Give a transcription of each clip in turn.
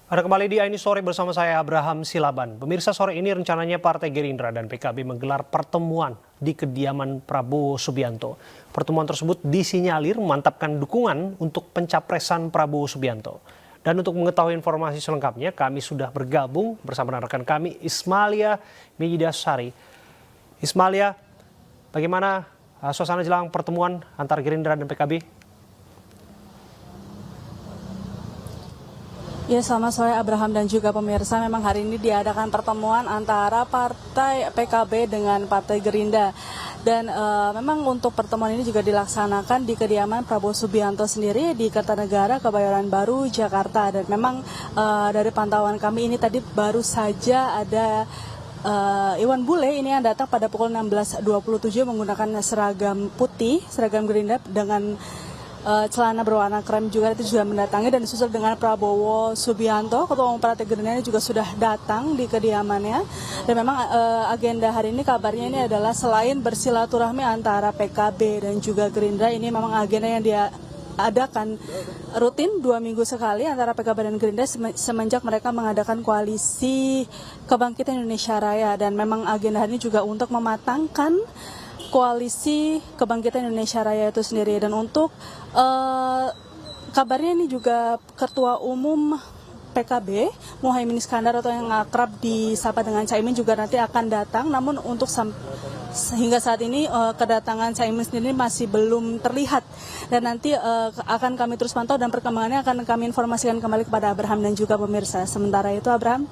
Ada kembali di Aini Sore bersama saya Abraham Silaban. Pemirsa, sore ini rencananya Partai Gerindra dan PKB menggelar pertemuan di kediaman Prabowo Subianto. Pertemuan tersebut disinyalir memantapkan dukungan untuk pencapresan Prabowo Subianto. Dan untuk mengetahui informasi selengkapnya, kami sudah bergabung bersama rekan kami Ismalia Mejidasari. Ismalia, bagaimana suasana jelang pertemuan antara Gerindra dan PKB? Ya, selamat sore Abraham dan juga pemirsa. Memang hari ini diadakan pertemuan antara Partai PKB dengan Partai Gerindra. Dan memang untuk pertemuan ini juga dilaksanakan di kediaman Prabowo Subianto sendiri di Kertanegara, Kebayoran Baru, Jakarta. Dan memang dari pantauan kami ini tadi baru saja ada Iwan Bule ini yang datang pada pukul 16.27 menggunakan seragam putih, seragam Gerindra dengan celana berwarna krem juga itu sudah mendatangi, dan disusul dengan Prabowo Subianto, Ketua Umum Partai Gerindra ini juga sudah datang di kediamannya. Dan memang agenda hari ini kabarnya ini adalah selain bersilaturahmi antara PKB dan juga Gerindra, ini memang agenda yang dia adakan rutin 2 minggu sekali antara PKB dan Gerindra semenjak mereka mengadakan koalisi Kebangkitan Indonesia Raya. Dan memang agenda hari ini juga untuk mematangkan koalisi Kebangkitan Indonesia Raya itu sendiri. Dan untuk kabarnya ini juga Ketua Umum PKB Muhaimin Iskandar atau yang akrab disapa dengan Caimin juga nanti akan datang. Namun untuk hingga saat ini kedatangan Caimin sendiri masih belum terlihat. Dan nanti akan kami terus pantau dan perkembangannya akan kami informasikan kembali kepada Abraham dan juga pemirsa. Sementara itu Abraham.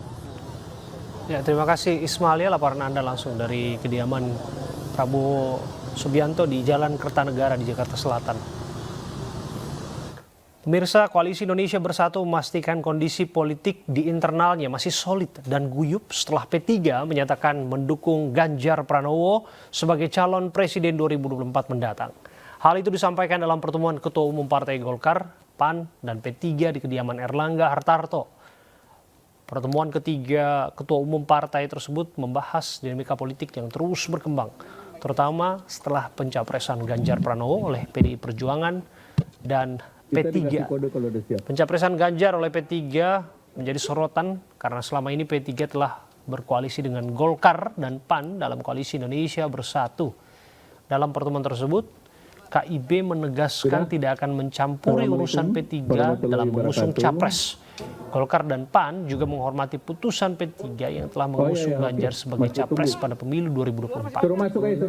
Ya, terima kasih Ismalia, laporan Anda langsung dari kediaman Prabowo Subianto di Jalan Kertanegara di Jakarta Selatan. Pemirsa, Koalisi Indonesia Bersatu memastikan kondisi politik di internalnya masih solid dan guyup setelah P3 menyatakan mendukung Ganjar Pranowo sebagai calon presiden 2024 mendatang. Hal itu disampaikan dalam pertemuan Ketua Umum Partai Golkar, PAN, dan P3 di kediaman Erlangga Hartarto. Pertemuan ketiga Ketua Umum partai tersebut membahas dinamika politik yang terus berkembang, terutama setelah pencapresan Ganjar Pranowo oleh PDI Perjuangan dan P3. Pencapresan Ganjar oleh P3 menjadi sorotan karena selama ini P3 telah berkoalisi dengan Golkar dan PAN dalam Koalisi Indonesia Bersatu. Dalam pertemuan tersebut, KIB menegaskan tidak akan mencampuri urusan P3 dalam mengusung capres. Golkar dan PAN juga menghormati putusan P3 yang telah mengusung Ganjar sebagai capres pada pemilu 2024. Suruh masuk aja,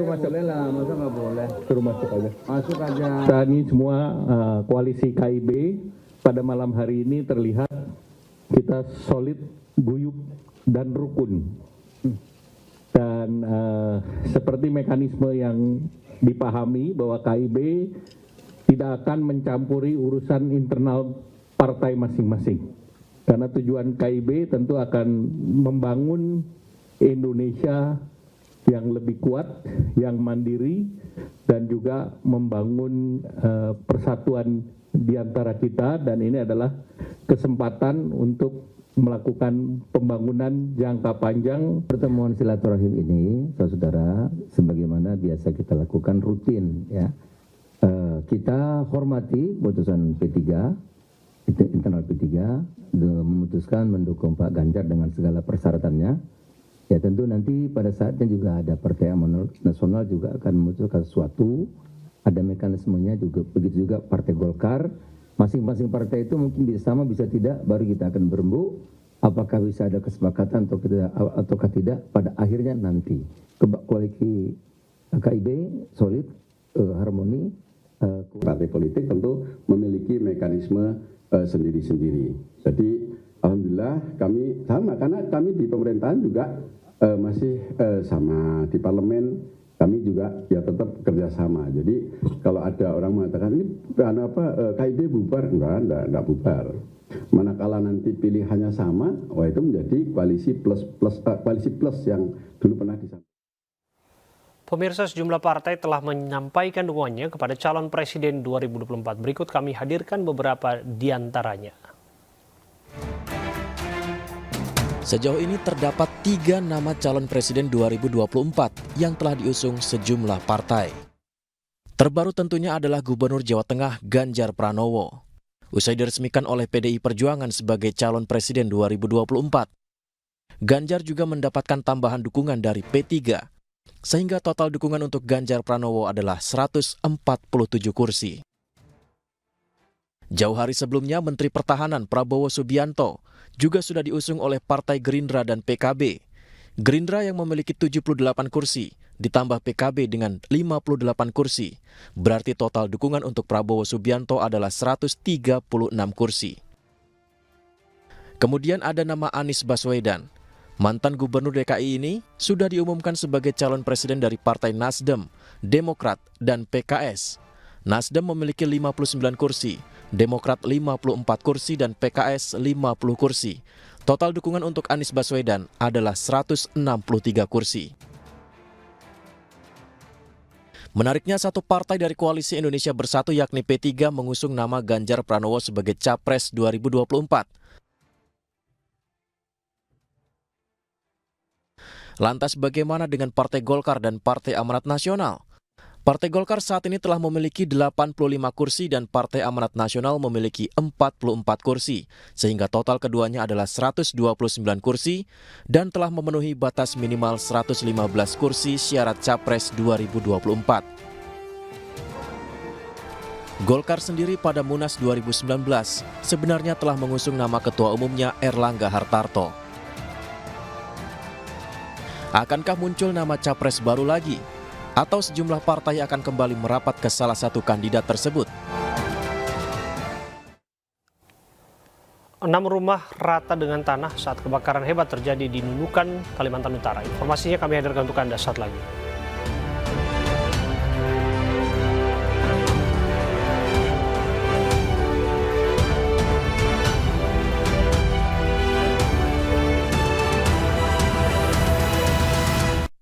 masa nggak boleh? Suruh masuk aja. Masuk aja. Kami semua koalisi KIB pada malam hari ini terlihat kita solid, guyup, dan rukun. Dan seperti mekanisme yang dipahami bahwa KIB tidak akan mencampuri urusan internal partai masing-masing. Karena tujuan KIB tentu akan membangun Indonesia yang lebih kuat, yang mandiri, dan juga membangun persatuan di antara kita. Dan ini adalah kesempatan untuk melakukan pembangunan jangka panjang. Pertemuan silaturahim ini, saudara, sebagaimana biasa kita lakukan rutin, ya. Kita hormati putusan P3, internal P3, memutuskan mendukung Pak Ganjar dengan segala persyaratannya. Ya tentu nanti pada saatnya juga ada Partai Amanat Nasional juga akan memutuskan sesuatu, ada mekanismenya juga, begitu juga Partai Golkar. Masing-masing partai itu mungkin bisa sama, bisa tidak, baru kita akan berembuk apakah bisa ada kesepakatan ataukah tidak pada akhirnya nanti. Koalisi KIB solid, harmoni. Partai politik tentu memiliki mekanisme sendiri-sendiri. Jadi alhamdulillah kami sama, karena kami di pemerintahan juga masih sama, di parlemen kami juga ya tetap kerjasama. Jadi kalau ada orang mengatakan ini KIB bubar, enggak bubar. Manakala nanti pilihannya sama, wah itu menjadi koalisi plus yang dulu pernah disampaikan. Pemirsa, sejumlah partai telah menyampaikan dukungannya kepada calon presiden 2024. Berikut kami hadirkan beberapa di antaranya. Sejauh ini terdapat 3 nama calon presiden 2024 yang telah diusung sejumlah partai. Terbaru tentunya adalah Gubernur Jawa Tengah Ganjar Pranowo. Usai diresmikan oleh PDI Perjuangan sebagai calon presiden 2024, Ganjar juga mendapatkan tambahan dukungan dari P3, sehingga total dukungan untuk Ganjar Pranowo adalah 147 kursi. Jauh hari sebelumnya, Menteri Pertahanan Prabowo Subianto juga sudah diusung oleh Partai Gerindra dan PKB. Gerindra yang memiliki 78 kursi, ditambah PKB dengan 58 kursi. Berarti total dukungan untuk Prabowo Subianto adalah 136 kursi. Kemudian ada nama Anies Baswedan. Mantan Gubernur DKI ini sudah diumumkan sebagai calon presiden dari Partai Nasdem, Demokrat, dan PKS. Nasdem memiliki 59 kursi, Demokrat 54 kursi, dan PKS 50 kursi. Total dukungan untuk Anies Baswedan adalah 163 kursi. Menariknya, satu partai dari Koalisi Indonesia Bersatu yakni P3 mengusung nama Ganjar Pranowo sebagai Capres 2024. Lantas bagaimana dengan Partai Golkar dan Partai Amanat Nasional? Partai Golkar saat ini telah memiliki 85 kursi dan Partai Amanat Nasional memiliki 44 kursi, sehingga total keduanya adalah 129 kursi dan telah memenuhi batas minimal 115 kursi syarat Capres 2024. Golkar sendiri pada Munas 2019 sebenarnya telah mengusung nama ketua umumnya Erlangga Hartarto. Akankah muncul nama capres baru lagi? Atau sejumlah partai akan kembali merapat ke salah satu kandidat tersebut? 6 rumah rata dengan tanah saat kebakaran hebat terjadi di Nunukan, Kalimantan Utara. Informasinya kami hadirkan untuk Anda saat lagi.